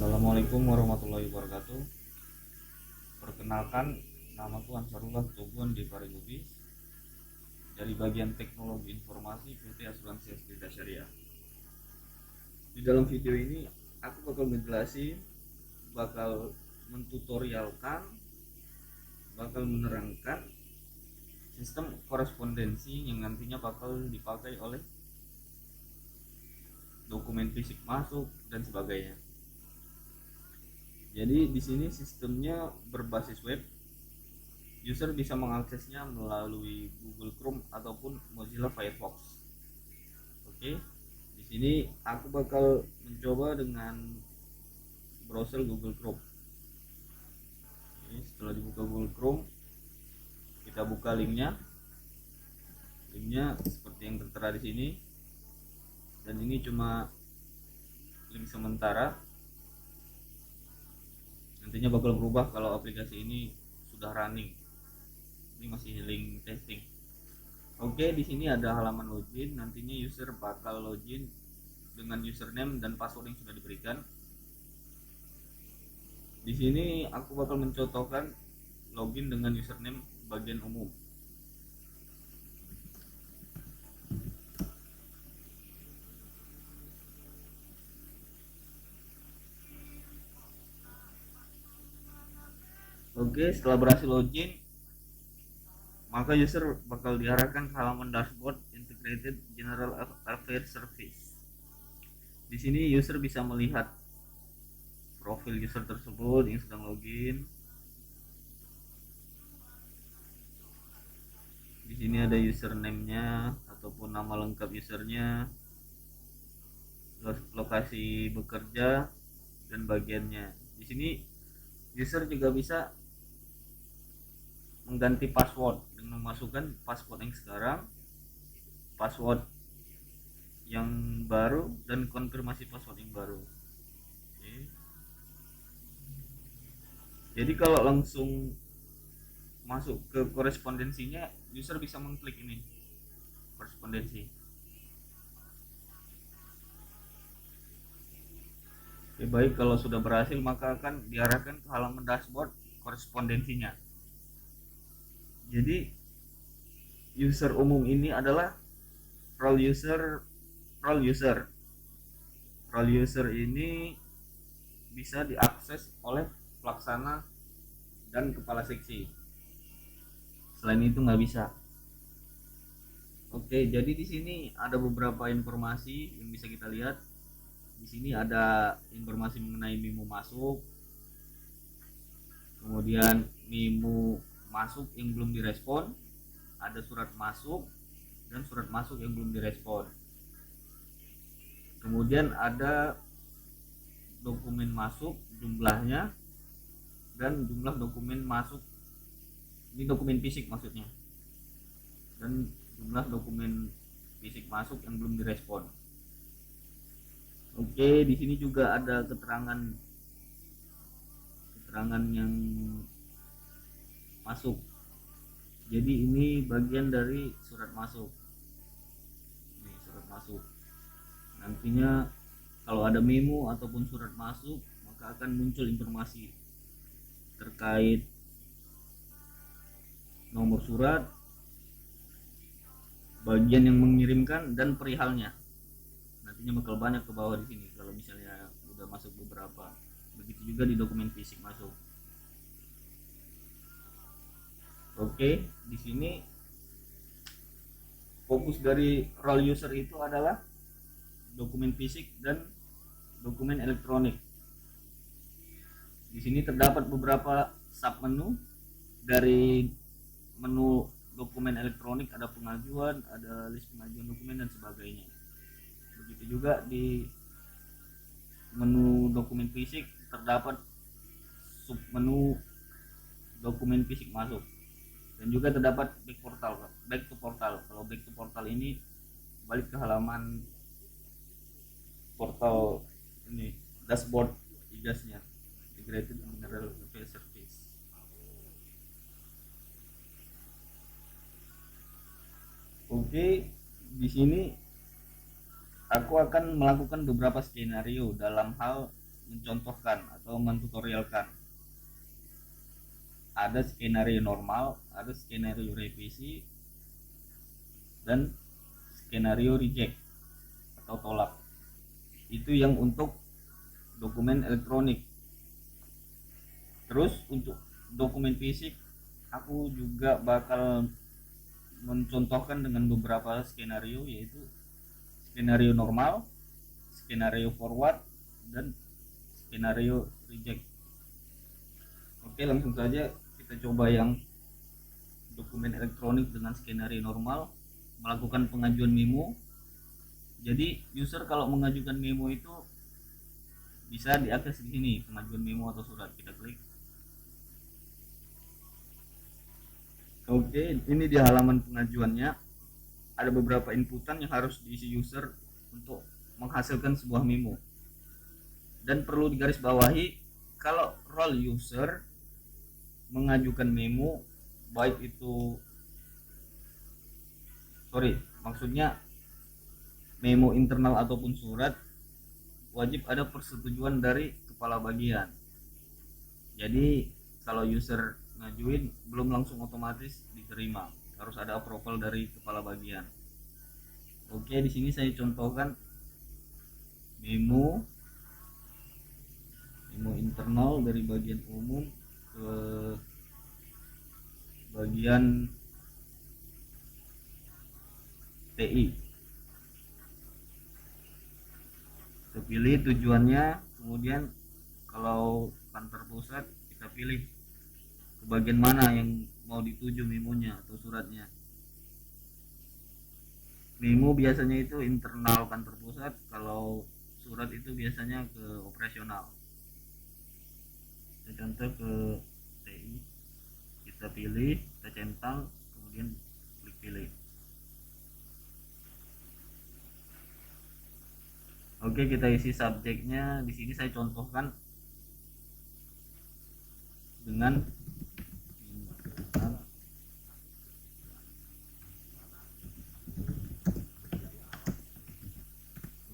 Assalamualaikum warahmatullahi wabarakatuh. Perkenalkan, namaku Ansarullah Tobon di Parigubis dari bagian teknologi informasi PT Asuransi Askrita Syariah. Di dalam video ini aku bakal menjelasin, bakal mentutorialkan, bakal menerangkan sistem korespondensi yang nantinya bakal dipakai oleh dokumen fisik masuk dan sebagainya. Jadi di sini sistemnya berbasis web. User bisa mengaksesnya melalui Google Chrome ataupun Mozilla Firefox. Oke, di sini aku bakal mencoba dengan browser Google Chrome. Oke, setelah dibuka Google Chrome, kita buka linknya. Linknya seperti yang tertera di sini. Dan ini cuma link sementara. Nantinya bakal berubah kalau aplikasi ini sudah running. Ini masih link testing. Oke, di sini ada halaman login. Nantinya user bakal login dengan username dan password yang sudah diberikan. Di sini aku bakal mencontohkan login dengan username bagian umum. Oke, setelah berhasil login, maka user bakal diarahkan ke halaman dashboard Integrated General Affairs Service. Di sini user bisa melihat profil user tersebut yang sedang login. Di sini ada username-nya ataupun nama lengkap usernya, lokasi bekerja, dan bagiannya. Di sini user juga bisa mengganti password dengan memasukkan password yang sekarang, password yang baru, dan konfirmasi password yang baru. Oke. Jadi kalau langsung masuk ke korespondensinya, user bisa mengklik ini korespondensi. Oke, baik, kalau sudah berhasil maka akan diarahkan ke halaman dashboard korespondensinya. Jadi user umum ini adalah role user. Role user ini bisa diakses oleh pelaksana dan kepala seksi. Selain itu nggak bisa. Oke, jadi di sini ada beberapa informasi yang bisa kita lihat. Di sini ada informasi mengenai memo masuk, kemudian memo masuk yang belum direspon, ada surat masuk, dan surat masuk yang belum direspon. Kemudian ada dokumen masuk, jumlahnya, dan jumlah dokumen masuk, ini dokumen fisik maksudnya, dan jumlah dokumen fisik masuk yang belum direspon. Oke, di sini juga ada keterangan yang masuk. Jadi ini bagian dari surat masuk. Ini surat masuk. Nantinya kalau ada memo ataupun surat masuk, maka akan muncul informasi terkait nomor surat, bagian yang mengirimkan, dan perihalnya. Nantinya bakal banyak ke bawah di sini kalau misalnya udah masuk beberapa. Begitu juga di dokumen fisik masuk. Oke, di sini fokus dari role user itu adalah dokumen fisik dan dokumen elektronik. Di sini terdapat beberapa submenu. Dari menu dokumen elektronik ada pengajuan, ada list pengajuan dokumen dan sebagainya. Begitu juga di menu dokumen fisik terdapat submenu dokumen fisik masuk, dan juga terdapat back to portal. Kalau back to portal ini balik ke halaman portal ini, dashboard IGAS-nya, Integrated General Affairs Service. Oke, di sini aku akan melakukan beberapa skenario dalam hal mencontohkan atau mentutorialkan. Ada skenario normal, ada skenario revisi, dan skenario reject atau tolak. Itu yang untuk dokumen elektronik. Terus untuk dokumen fisik aku juga bakal mencontohkan dengan beberapa skenario, yaitu skenario normal, skenario forward, dan skenario reject. Oke, langsung saja kita coba yang dokumen elektronik dengan skenario normal, melakukan pengajuan memo. Jadi user kalau mengajukan memo itu bisa diakses di sini, pengajuan memo atau surat. Kita klik. Oke, ini di halaman pengajuannya ada beberapa inputan yang harus diisi user untuk menghasilkan sebuah memo. Dan perlu digarisbawahi, kalau role user mengajukan memo, baik itu maksudnya memo internal ataupun surat, wajib ada persetujuan dari kepala bagian. Jadi kalau user ngajuin belum langsung otomatis diterima, harus ada approval dari kepala bagian. Oke, di sini saya contohkan memo internal dari bagian umum ke bagian TI. Kita pilih tujuannya, kemudian kalau kantor pusat kita pilih ke bagian mana yang mau dituju memonya atau suratnya. Memo biasanya itu internal kantor pusat, kalau surat itu biasanya ke operasional. Kita contoh ke TI, kita pilih, kita centang, kemudian klik pilih. Oke, kita isi subjeknya. Di sini saya contohkan dengan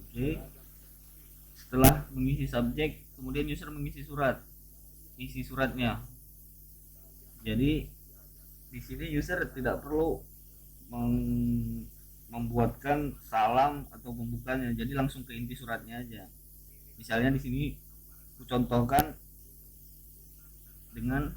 oke. Setelah mengisi subjek, kemudian user mengisi surat, isi suratnya. Jadi di sini user tidak perlu membuatkan salam atau pembukanya, jadi langsung ke inti suratnya aja. Misalnya di sini aku contohkan dengan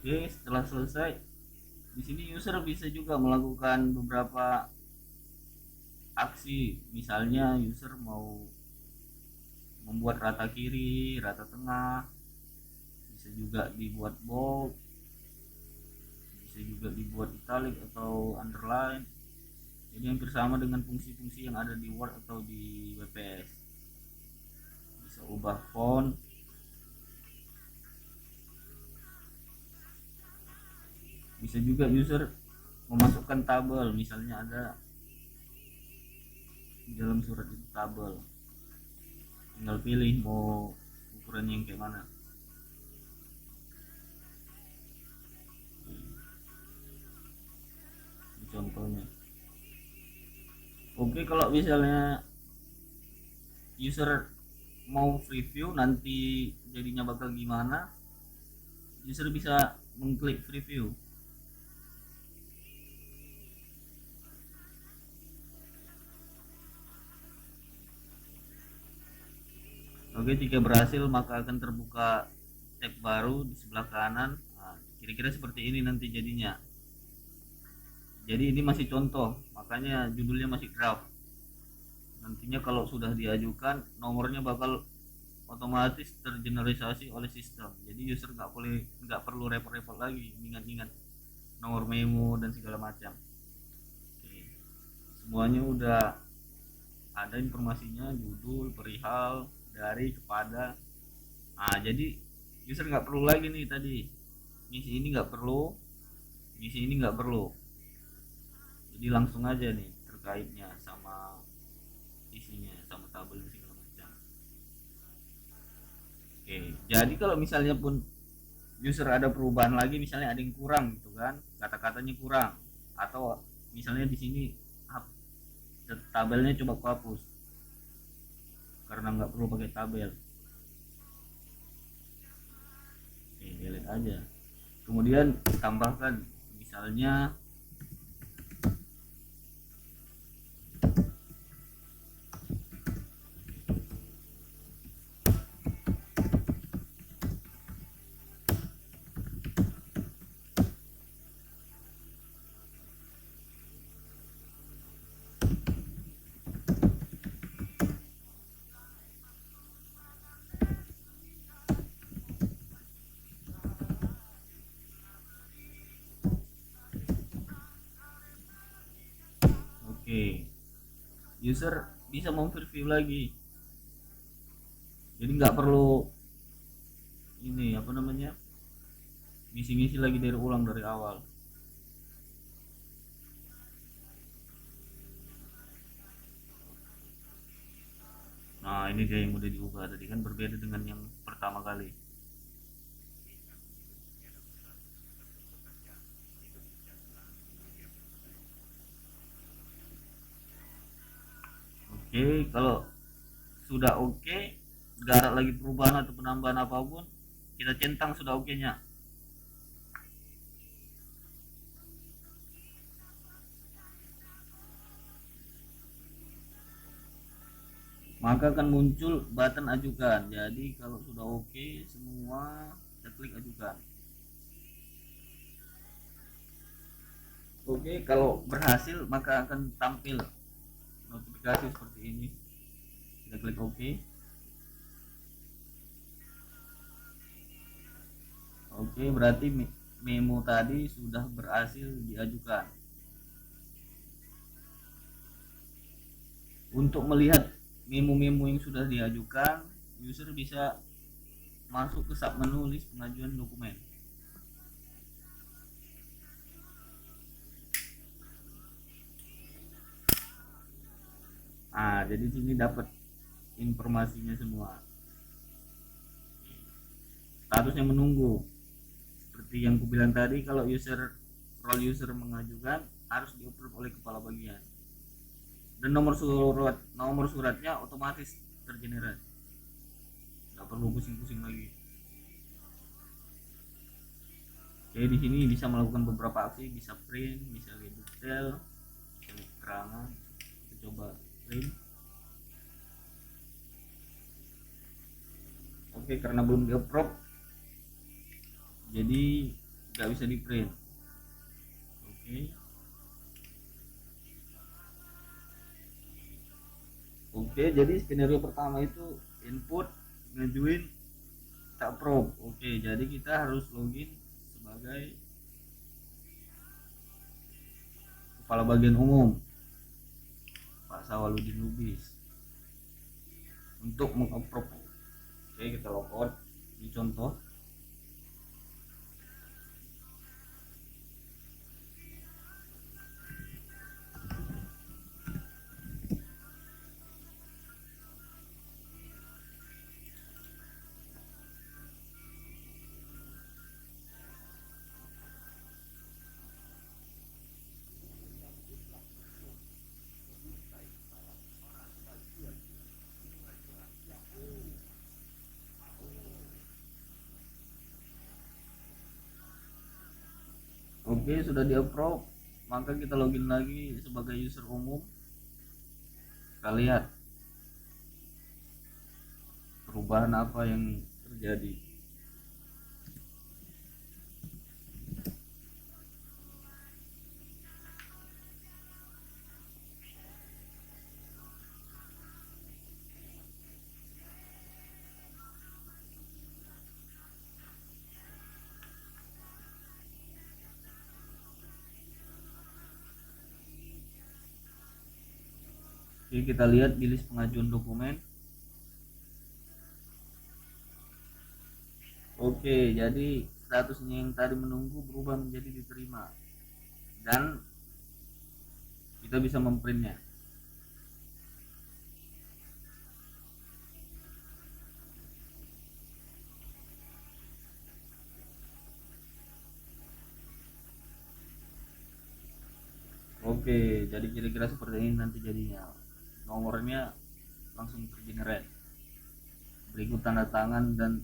oke. Setelah selesai, di sini user bisa juga melakukan beberapa aksi. Misalnya user mau membuat rata kiri, rata tengah, bisa juga dibuat bold, bisa juga dibuat italic atau underline. Jadi hampir sama dengan fungsi-fungsi yang ada di Word atau di WPS. Bisa ubah font, bisa juga user memasukkan tabel. Misalnya ada di dalam surat itu tabel, tinggal pilih mau ukurannya yang kayak mana. Ini contohnya. Oke, kalau misalnya user mau preview nanti jadinya bakal gimana, user bisa mengklik preview. Oke, jika berhasil maka akan terbuka tab baru di sebelah kanan. Nah, kira-kira seperti ini nanti jadinya. Jadi ini masih contoh, makanya judulnya masih draft. Nantinya kalau sudah diajukan, nomornya bakal otomatis tergeneralisasi oleh sistem. Jadi user nggak perlu repot-repot lagi ingat-ingat nomor memo dan segala macam. Oke. Semuanya udah ada informasinya, judul, perihal, dari, kepada. Jadi user nggak perlu lagi nih tadi, misi ini nggak perlu, misi ini nggak perlu, jadi langsung aja nih terkaitnya sama isinya, sama tabel segala macam. Oke, jadi kalau misalnya pun user ada perubahan lagi, misalnya ada yang kurang gitu kan, kata-katanya kurang, atau misalnya di sini tabelnya coba hapus karena nggak perlu pakai tabel. Oke, delete aja, kemudian tambahkan misalnya oke, user bisa mempreview lagi, jadi nggak perlu ini apa namanya, ngisi-ngisi lagi dari ulang dari awal. Nah, ini dia yang udah diubah tadi kan, berbeda dengan yang pertama kali. Oke, kalau sudah oke, gak ada lagi perubahan atau penambahan apapun, kita centang sudah oke nya. Maka akan muncul button ajukan. Jadi kalau sudah oke semua, kita klik ajukan. Oke, kalau berhasil maka akan tampil notifikasi seperti ini. Kita klik oke. Oke, berarti memo tadi sudah berhasil diajukan. Untuk melihat memo-memo yang sudah diajukan, user bisa masuk ke sub menu list pengajuan dokumen. Jadi sini dapat informasinya semua. Statusnya menunggu. Seperti yang kubilang tadi, kalau role user mengajukan harus di-approve oleh kepala bagian. Dan nomor suratnya otomatis tergenerasi. Nggak perlu pusing-pusing lagi. Jadi di sini bisa melakukan beberapa aksi, bisa print, bisa lihat detail, bisa lihat keterangan. Kita coba print. Oke, karena belum di-approve, jadi nggak bisa di print. Oke, jadi skenario pertama itu input, ngajuin, tak approve. Oke, jadi kita harus login sebagai kepala bagian umum Pak Sawaludin Lubis untuk mengapprove. Oke, kita logout di contoh. Oke, sudah di approve, maka kita login lagi sebagai user umum. Kita lihat perubahan apa yang terjadi. Oke, kita lihat di list pengajuan dokumen. Oke, jadi statusnya yang tadi menunggu berubah menjadi diterima dan kita bisa memprintnya. Oke, jadi kira-kira seperti ini nanti jadinya. Nomornya langsung tergenerate. Berikut tanda tangan dan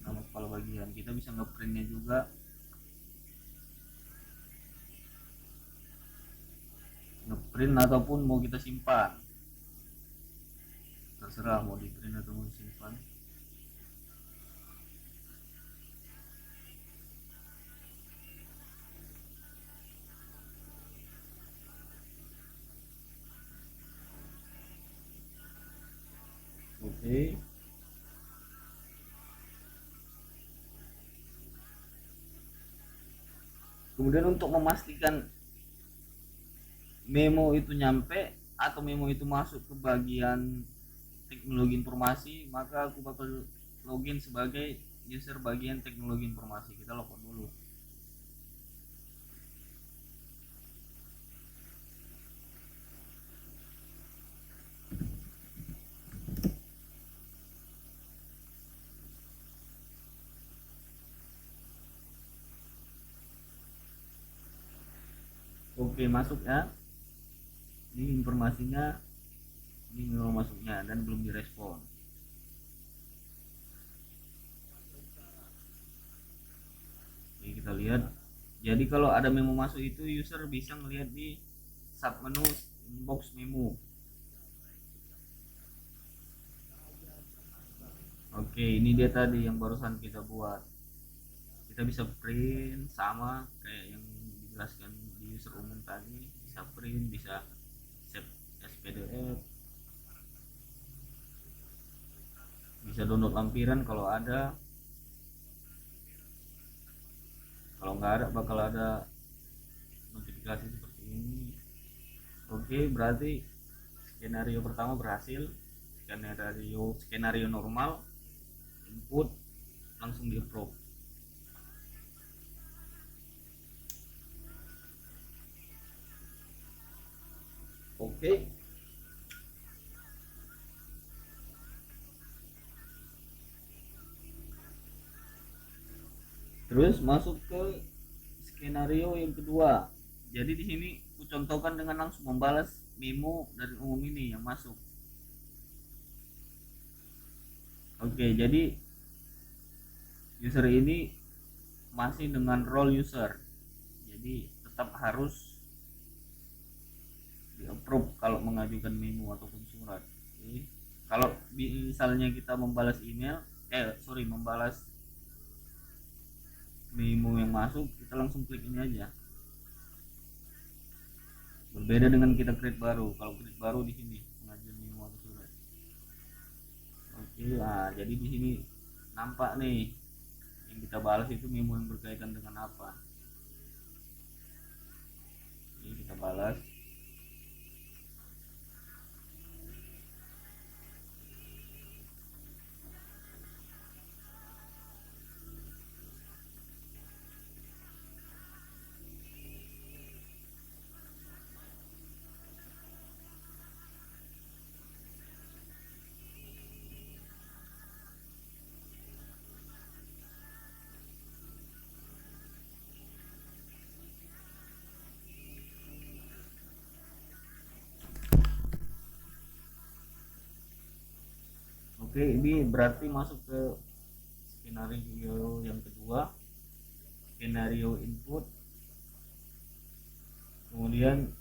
nama kepala bagian. Kita bisa ngeprintnya juga. Ngeprint ataupun mau kita simpan. Terserah mau di print atau mau disimpan. Oke. Kemudian untuk memastikan memo itu nyampe atau memo itu masuk ke bagian teknologi informasi, maka aku bakal login sebagai user bagian teknologi informasi. Kita login dulu. Oke, masuk ya. Ini informasinya, ini memo masuknya dan belum direspon. Oke, kita lihat. Jadi kalau ada memo masuk itu user bisa melihat di sub menu inbox memo. Oke, ini dia tadi yang barusan kita buat. Kita bisa print sama kayak yang dijelaskan di user umum tadi, bisa print, bisa save as PDF, bisa download lampiran kalau ada. Kalau nggak ada bakal ada notifikasi seperti ini. Oke, berarti skenario pertama berhasil. Skenario normal, input langsung di approve. Oke. Terus masuk ke skenario yang kedua. Jadi di sini aku contohkan dengan langsung membalas memo dari umum ini yang masuk. Oke, jadi user ini masih dengan role user. Jadi tetap harus di approve kalau mengajukan memo ataupun surat. Oke. Kalau misalnya kita membalas email, membalas memo yang masuk, kita langsung klik ini aja. Berbeda dengan kita create baru. Kalau create baru di sini pengajuan memo atau surat. Oke, nah jadi di sini nampak nih yang kita balas itu memo yang berkaitan dengan apa. Ini kita balas. Oke, ini berarti masuk ke skenario yang kedua, skenario input, kemudian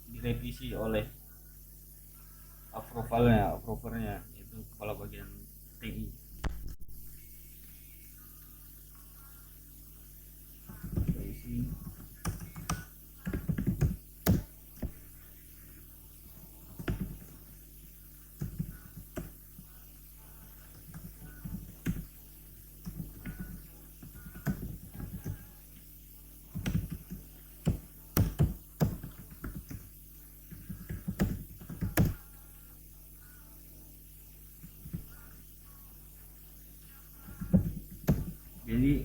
direvisi oleh approvernya yaitu kepala bagian TI. Revisi. Jadi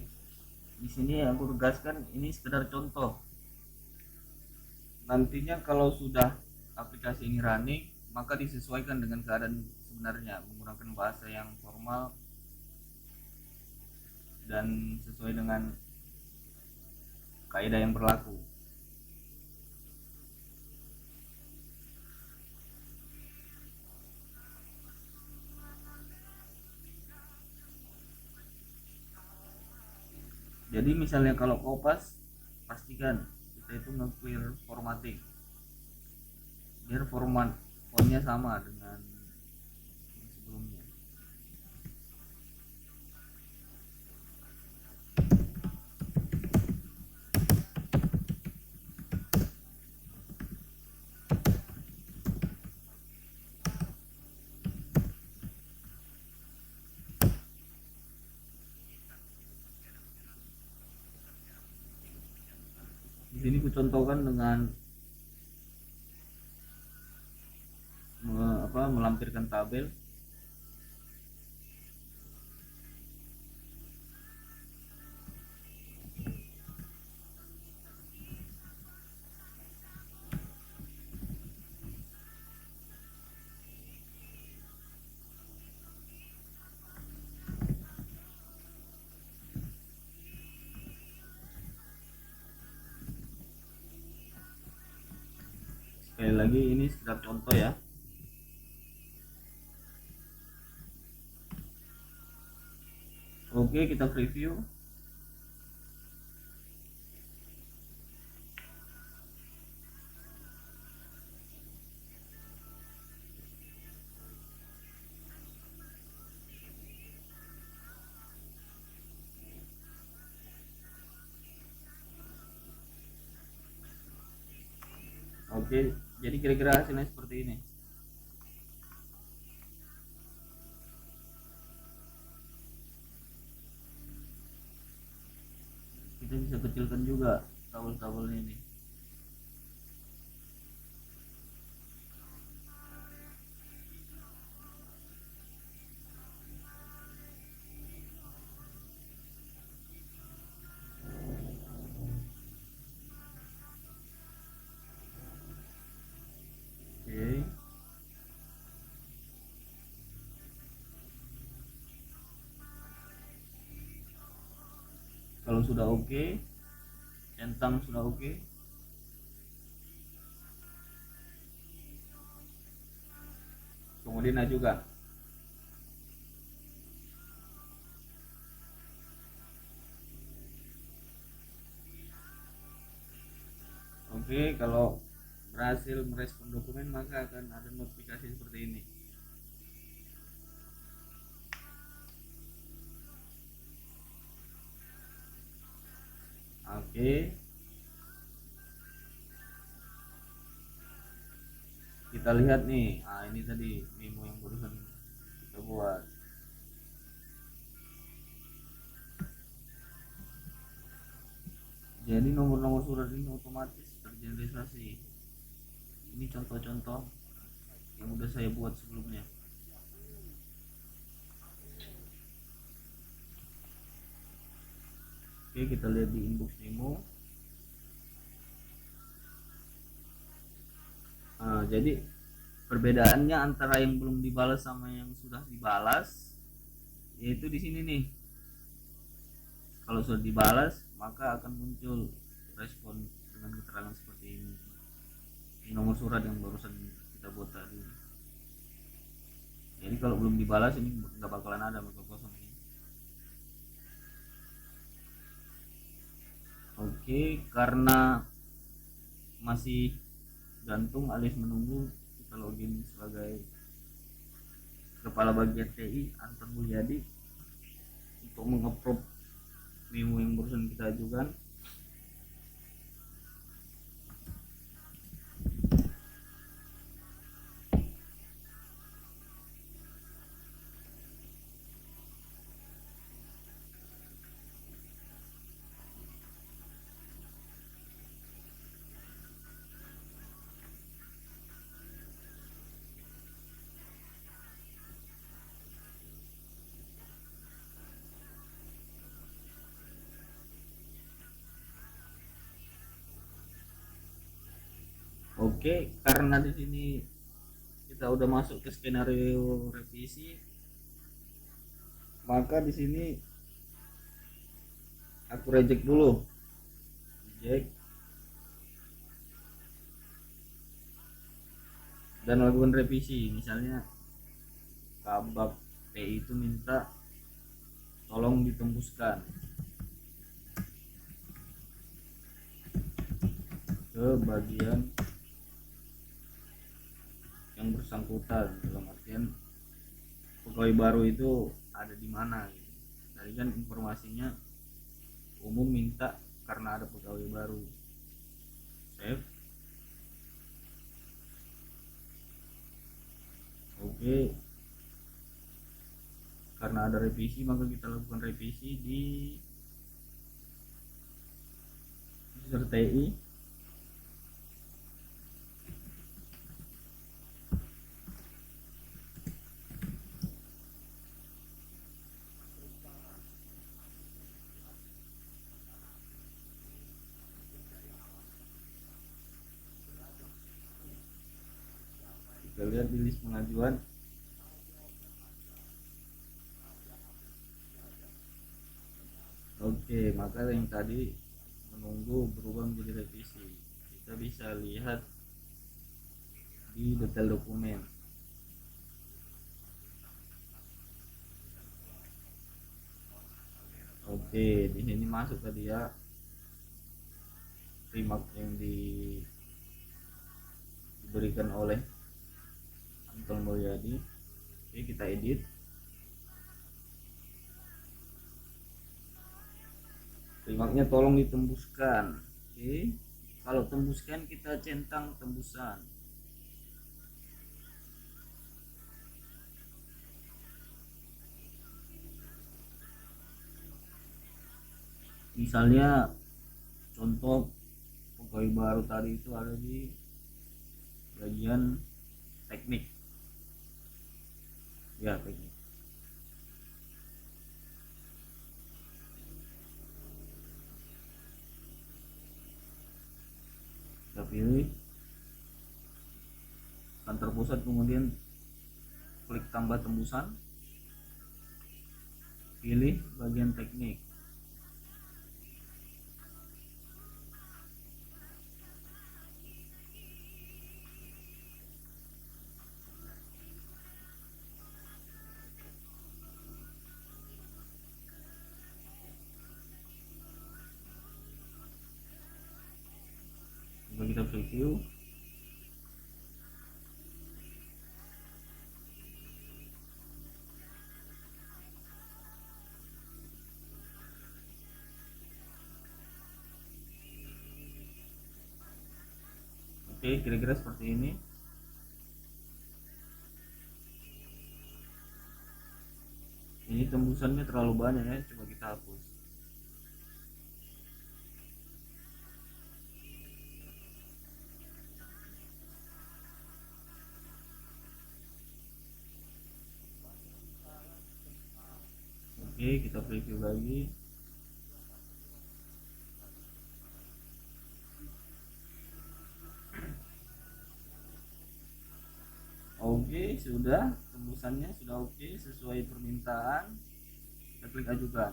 di sini aku tegaskan ini sekedar contoh. Nantinya kalau sudah aplikasi ini running, maka disesuaikan dengan keadaan sebenarnya menggunakan bahasa yang formal dan sesuai dengan kaidah yang berlaku. Jadi misalnya kalau Kopas, pastikan kita itu nge-clear formatting biar format fontnya sama dengan yang sebelumnya. Di sini kucontohkan dengan melampirkan tabel. Sekali lagi ini sekedar contoh ya. Oke, kita preview. Oke, jadi kira-kira hasilnya seperti ini. Kita bisa kecilkan juga tabel-tabelnya ini. Oke. Kalau sudah oke, centang sudah oke, kemudian ajukan. Oke, kalau berhasil merespon dokumen maka akan ada notifikasi seperti ini. Oke, kita lihat nih. Nah, ini tadi memo yang barusan kita buat. Jadi nomor-nomor surat ini otomatis tergenerasi. Ini contoh-contoh yang udah saya buat sebelumnya. Oke, kita lihat di inbox memo. Nah, jadi perbedaannya antara yang belum dibalas sama yang sudah dibalas yaitu di sini nih. Kalau sudah dibalas maka akan muncul respon dengan keterangan seperti ini. Ini nomor surat yang barusan kita buat tadi. Jadi kalau belum dibalas ini nggak bakalan ada, bakal kosong ini. Oke, karena masih gantung alias menunggu, kita login sebagai kepala bagian TI Anton Mulyadi untuk mengapprove memo yang barusan kita ajukan. Oke, karena di sini kita udah masuk ke skenario revisi, maka di sini aku reject dulu, reject, dan lakukan revisi. Misalnya kabak PI itu minta tolong ditembuskan ke bagian yang bersangkutan, dalam artian pegawai baru itu ada di mana gitu. Tadi kan informasinya umum minta karena ada pegawai baru. Save. Oke, karena ada revisi maka kita lakukan revisi di user TI. Kita lihat di list pengajuan. Oke, maka yang tadi menunggu berubah menjadi revisi. Kita bisa lihat di detail dokumen. Oke, di sini masuk tadi ya remark yang diberikan oleh Anton Mulyadi. Oke, kita edit. Remarknya tolong ditembuskan. Oke, kalau tembuskan kita centang tembusan. Misalnya contoh pegawai baru tadi itu ada di bagian teknik ya, teknik. Kita pilih kantor pusat, kemudian klik tambah tembusan, pilih bagian teknik. Coba kita preview. Oke, kira-kira seperti ini. Ini tembusannya terlalu banyak ya, coba kita hapus. Oke, kita preview lagi. Oke, sudah, tembusannya sudah oke sesuai permintaan. Kita klik ajukan.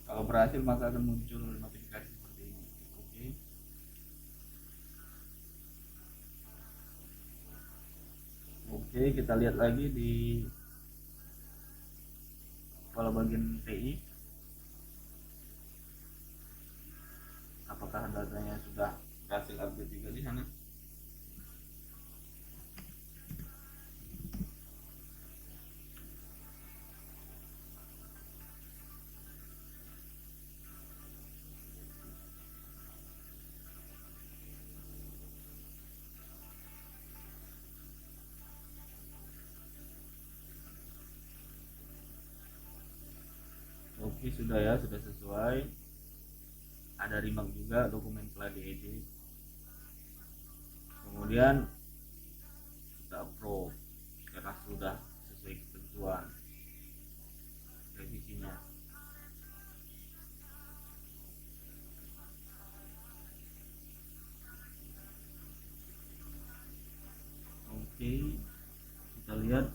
Kalau berhasil maka akan muncul notifikasi seperti ini. Oke. Oke, kita lihat lagi di kepala bagian TI. Apakah datanya sudah berhasil update juga di sana? Oke, sudah ya, sudah sesuai. Ada remark juga, dokumen telah diedit. Kemudian kita approve karena sudah sesuai ketentuan revisinya. lihat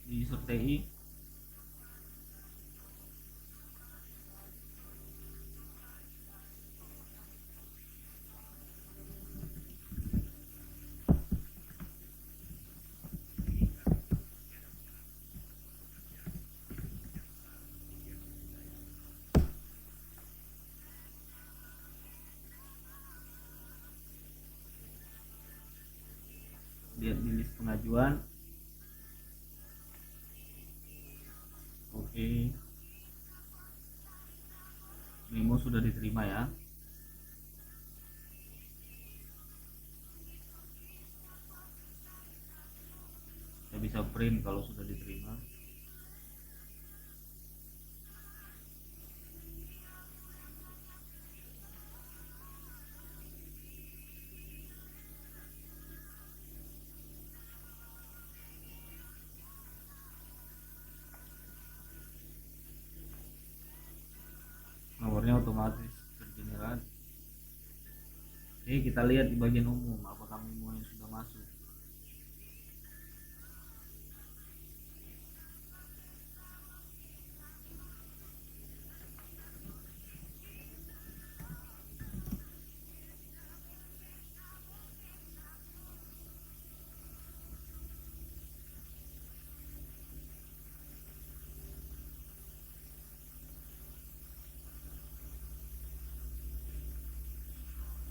di user TI. Lihat di list pengajuan. Oke, memo sudah diterima ya. Saya bisa print kalau sudah diterima. Nomornya otomatis tergenerate. Oke, kita lihat di bagian umum apakah memo yang sudah masuk.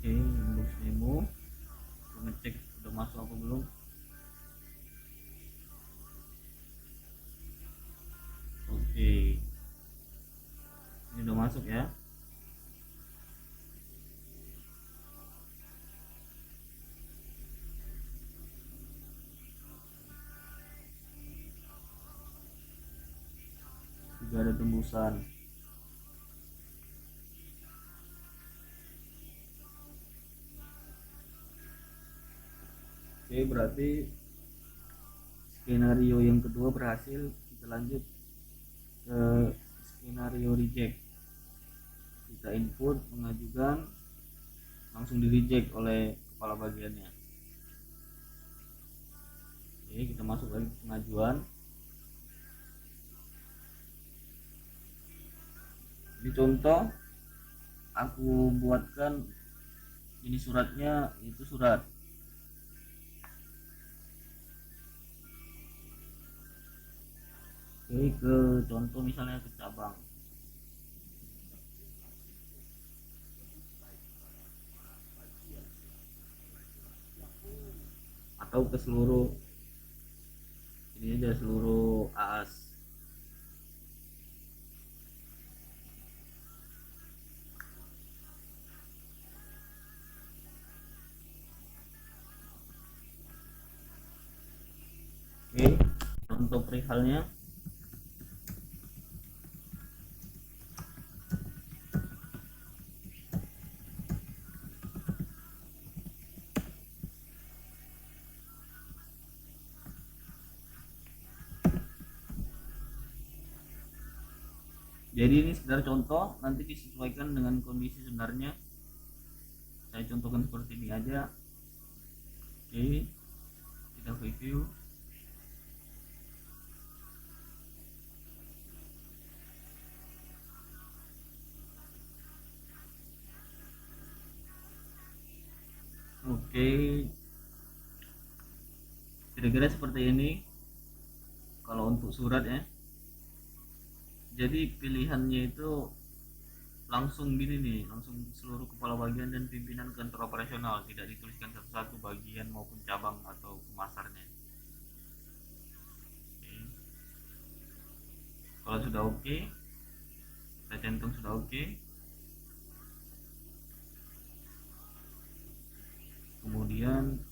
Oke, inbox memo. Kita ngecek udah masuk apa belum. Oke, ini udah masuk ya. Juga ada tembusan. Oke, berarti skenario yang kedua berhasil. Kita lanjut ke skenario reject. Kita input mengajukan, langsung di reject oleh kepala bagiannya. Oke, kita masuk lagi ke pengajuan. Ini contoh aku buatkan, ini suratnya itu surat. Oke, ke contoh misalnya ke cabang atau ke seluruh, ini aja seluruh AAS. Oke, contoh perihalnya. Jadi ini sekedar contoh, nanti disesuaikan dengan kondisi sebenarnya. Saya contohkan seperti ini aja. Oke, kita review. Oke, kira-kira seperti ini kalau untuk surat ya. Jadi pilihannya itu langsung gini nih, langsung seluruh kepala bagian dan pimpinan kantor operasional, tidak dituliskan satu-satu bagian maupun cabang atau pemasarnya. Oke. Kalau sudah oke, kita centang sudah oke. Kemudian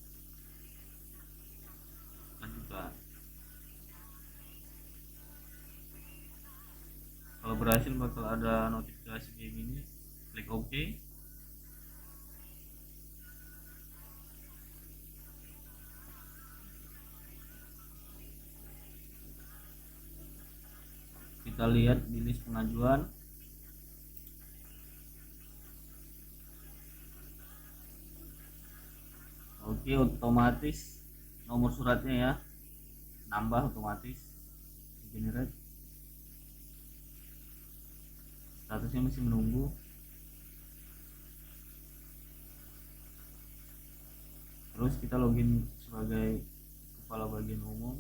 lanjutkan. Kalau berhasil bakal ada notifikasi kayak gini, klik OK. Kita lihat di list pengajuan. Oke, otomatis nomor suratnya ya nambah otomatis generate. Statusnya masih menunggu. Terus kita login sebagai kepala bagian umum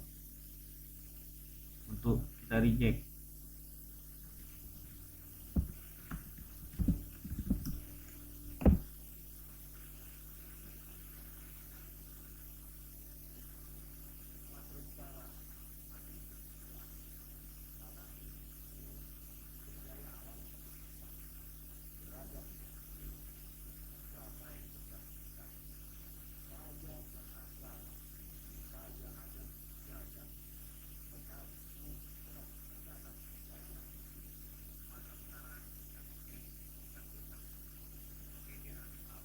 untuk kita reject.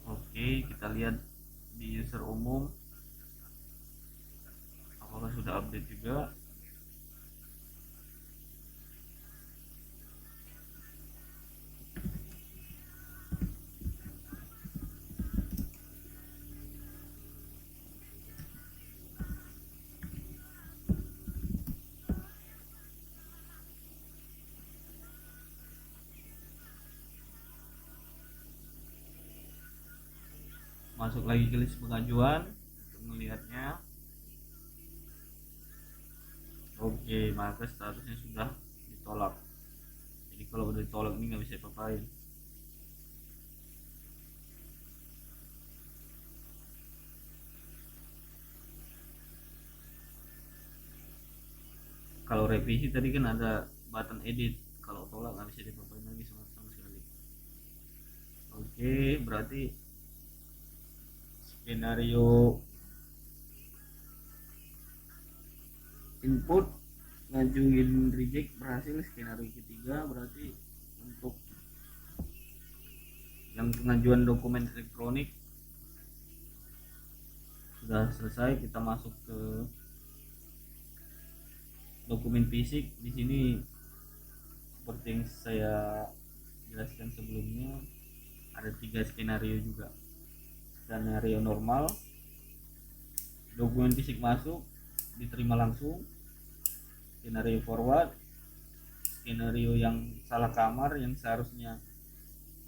Oke, kita lihat di user umum apakah sudah update juga. Masuk lagi ke list pengajuan untuk melihatnya. Oke, maka statusnya sudah ditolak. Jadi kalau udah ditolak ini nggak bisa apa-apain. Kalau revisi tadi kan ada button edit, kalau tolak nggak bisa diapa-apain lagi sama sekali. Oke, berarti skenario input ngajuin reject berhasil. Skenario ketiga berarti untuk yang pengajuan dokumen elektronik sudah selesai. Kita masuk ke dokumen fisik. Di sini seperti yang saya jelaskan sebelumnya, ada 3 skenario juga. Skenario normal, dokumen fisik masuk diterima langsung. Skenario forward, skenario yang salah kamar, yang seharusnya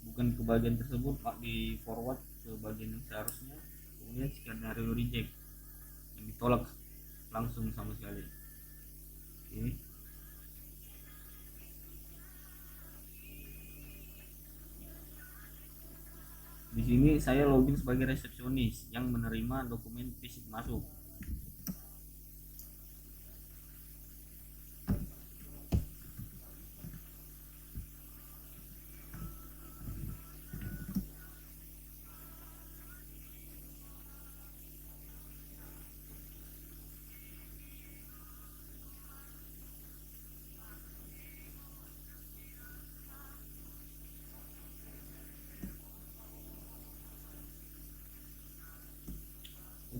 bukan ke bagian tersebut di forward ke bagian yang seharusnya. Kemudian skenario reject, yang ditolak langsung sama sekali. Oke. Di sini saya login sebagai resepsionis yang menerima dokumen fisik masuk.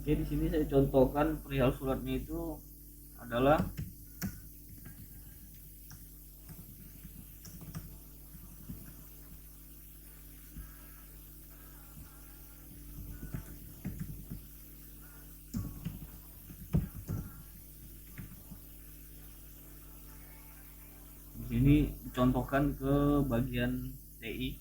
Oke, di sini saya contohkan perihal suratnya itu adalah di sini dicontohkan ke bagian TI.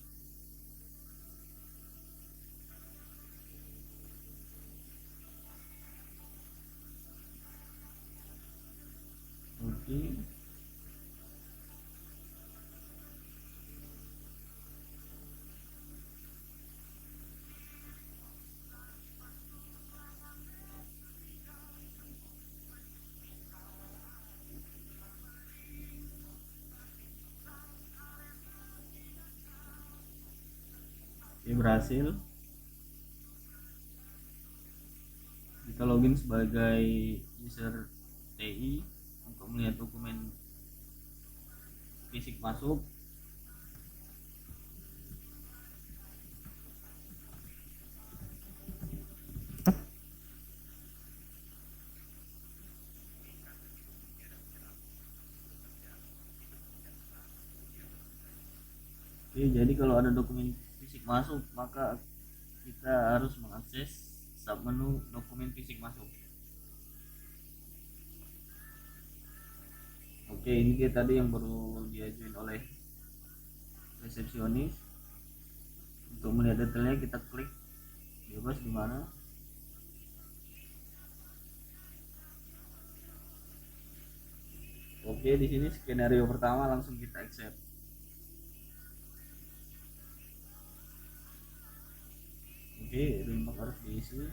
Oke. Oke, berhasil. Kita login sebagai user TI untuk melihat dokumen fisik masuk. Oke, jadi kalau ada dokumen fisik masuk, maka kita harus mengakses submenu dokumen fisik masuk. Oke, ini dia tadi yang baru diajuin oleh resepsionis. Untuk melihat detailnya kita klik bebas di mana. Oke, di sini skenario pertama langsung kita accept. Oke, remark harus diisi.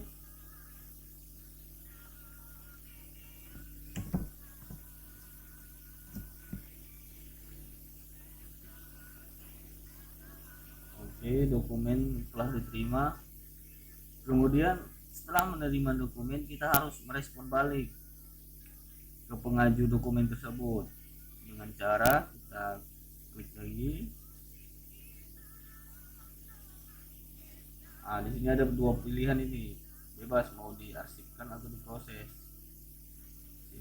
Oke, dokumen telah diterima. Kemudian setelah menerima dokumen, kita harus merespon balik ke pengaju dokumen tersebut dengan cara kita klik lagi. Nah, di sini ada dua pilihan ini, bebas mau diarsipkan atau diproses.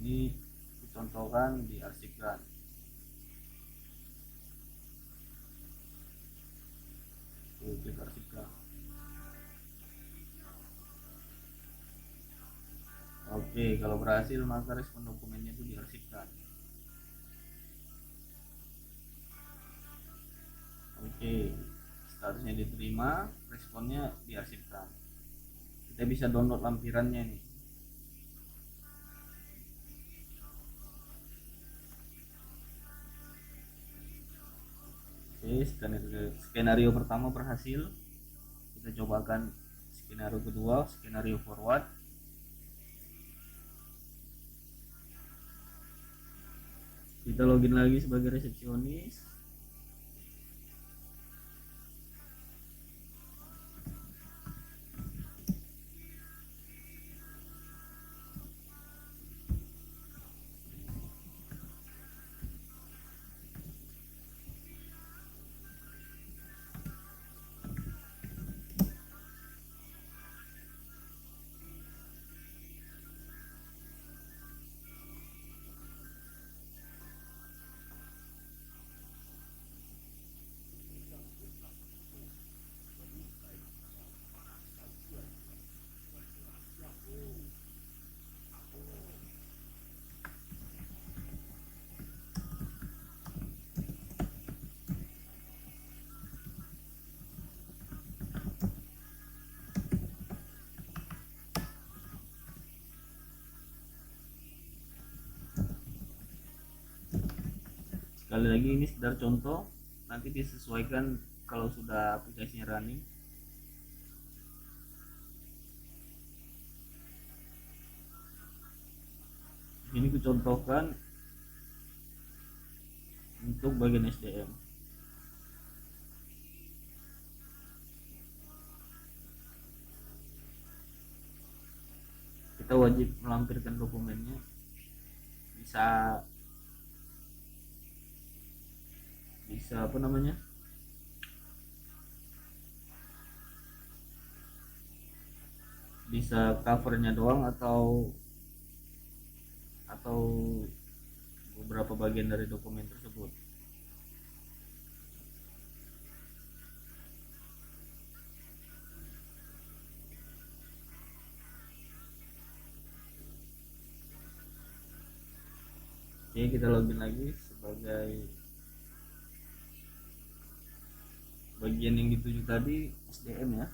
Ini dicontohkan diarsipkan. Klik arsipkan. Oke, kalau berhasil maka respon dokumennya itu diarsipkan. Oke, statusnya diterima, responnya diarsipkan. Kita bisa download lampirannya nih. Oke, skenario pertama berhasil. Kita cobakan skenario kedua, skenario forward. Kita login lagi sebagai resepsionis. Sekali lagi ini sekedar contoh, nanti disesuaikan kalau sudah aplikasinya running. Ini kucontohkan untuk bagian SDM. Kita wajib melampirkan dokumennya, bisa apa namanya, bisa covernya doang atau beberapa bagian dari dokumen tersebut. Oke, kita login lagi sebagai bagian yang dituju tadi, SDM ya.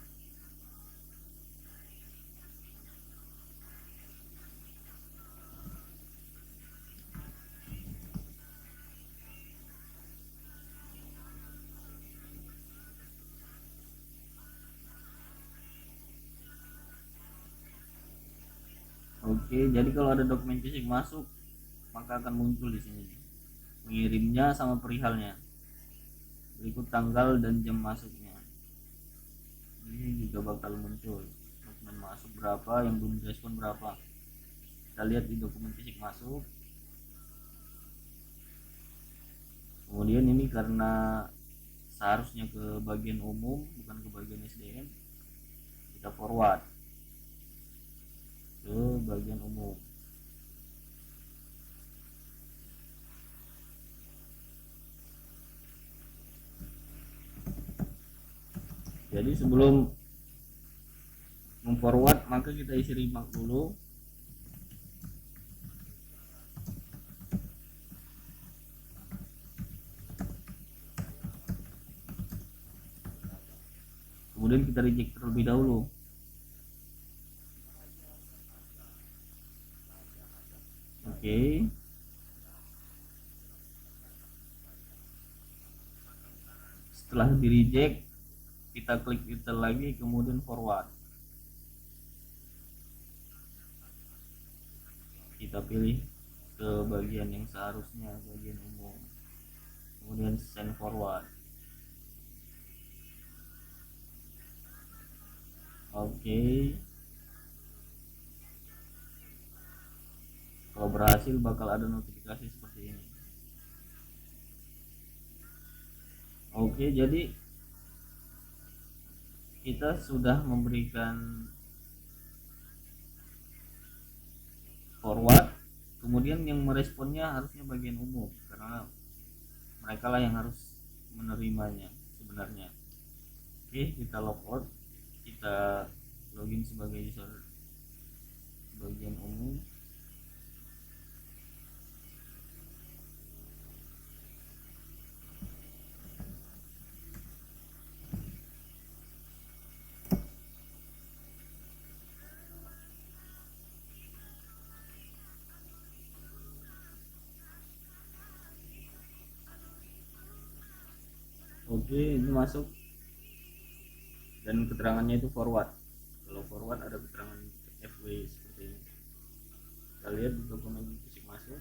Oke, jadi kalau ada dokumen phishing masuk maka akan muncul di sini pengirimnya sama perihalnya, berikut tanggal dan jam masuknya. Ini juga bakal muncul dokumen masuk berapa, yang belum direspon berapa. Kita lihat di dokumen fisik masuk. Kemudian ini karena seharusnya ke bagian umum bukan ke bagian SDM, kita forward ke bagian umum. Jadi sebelum memforward maka kita isi remark dulu. kita reject terlebih dahulu. Oke. Setelah di reject, kita klik detail lagi, kemudian forward. Kita pilih ke bagian yang seharusnya, bagian umum, kemudian send forward. Oke. Kalau berhasil bakal ada notifikasi seperti ini. Oke, jadi kita sudah memberikan forward, kemudian yang meresponnya harusnya bagian umum, karena mereka lah yang harus menerimanya sebenarnya. Oke, kita logout, kita login sebagai user bagian umum. Oke, ini masuk dan keterangannya itu forward. Kalau forward ada keterangan FW seperti ini. Kita lihat di dokumen fisik masuk.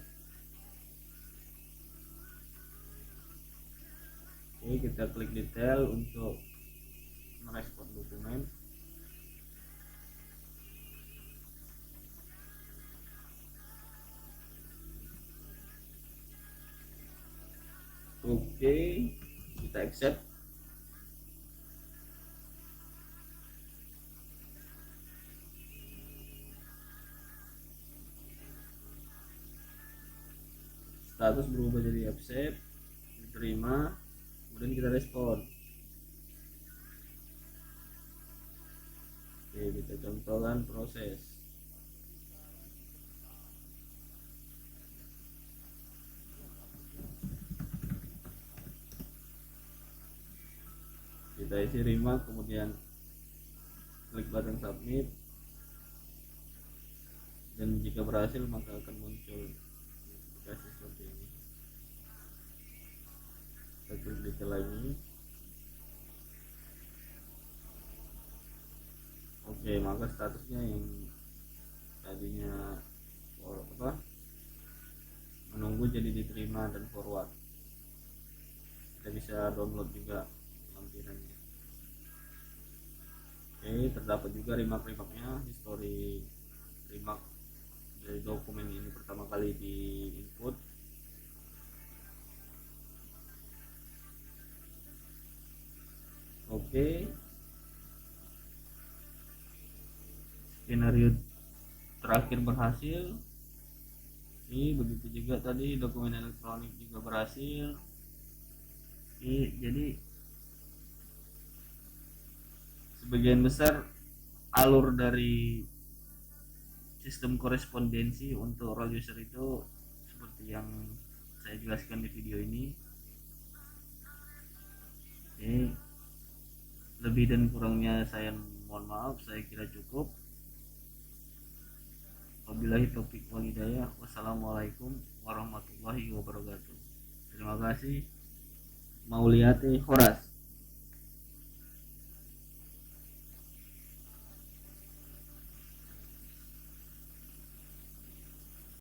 Oke, kita klik detail untuk merespon dokumen. Oke, kita accept. Status berubah jadi accept, diterima, kemudian kita respon. Oke, kita contohkan proses. Kita isi remark, kemudian klik button submit, dan jika berhasil maka akan muncul notifikasi seperti ini. Kita klik detail lagi. Oke, maka statusnya yang tadinya menunggu jadi diterima dan forward. Kita bisa download juga lampirannya. Oke, terdapat juga remark-remarknya, history remark dari dokumen ini pertama kali di input. Oke, skenario terakhir berhasil. Ini begitu juga tadi dokumen elektronik juga berhasil. Jadi sebagian besar alur dari sistem korespondensi untuk role user itu seperti yang saya jelaskan di video ini. Lebih dan kurangnya saya mohon maaf, saya kira cukup. Wabillahi taufiq wal hidayah. Wassalamualaikum warahmatullahi wabarakatuh. Terima kasih. Mauliati Horas.